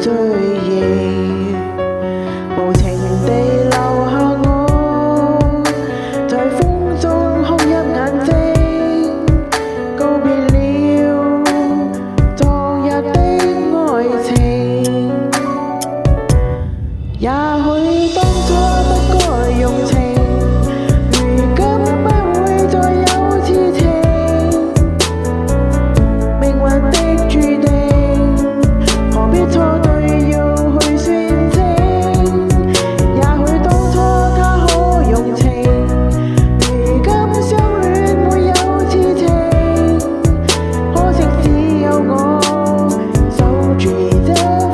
追憶，無情地留下我，在風中哭泣眼睛，告別了昨日的愛情。也許當初不該用情，如今不會再有痴情，命運的注定，何必錯對要去算清？也許當初他可用情，如今相戀沒有痴情，可惜只有我守住這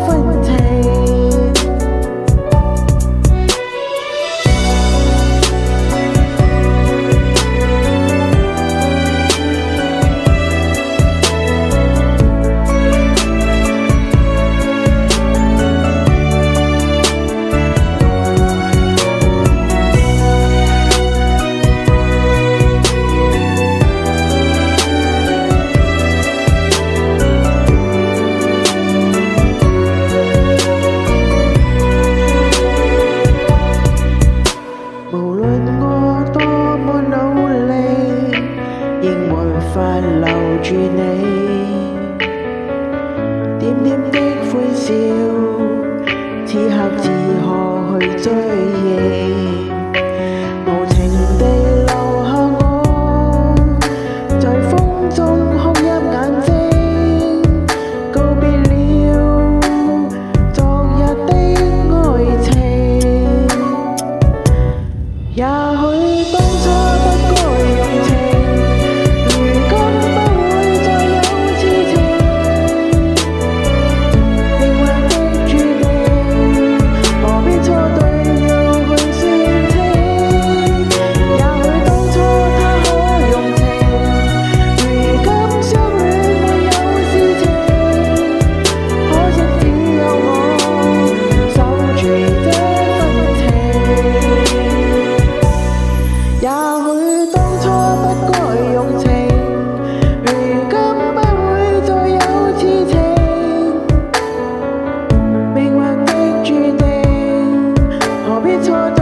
份情。無論我多麼努力，仍沒法留住你。點點的歡笑，此刻自何去追憶？無情地留下我，在風中哭泣眼睛，告別了昨日的愛情。也許當初不該用情，如今不會再有痴情，命運的注定，何必錯對要去算清？也許當初他可用情，如今相戀沒有事情，可惜只有我守住這份情。也許當初不該用情，如今不會再有痴情，命運的注定，何必錯對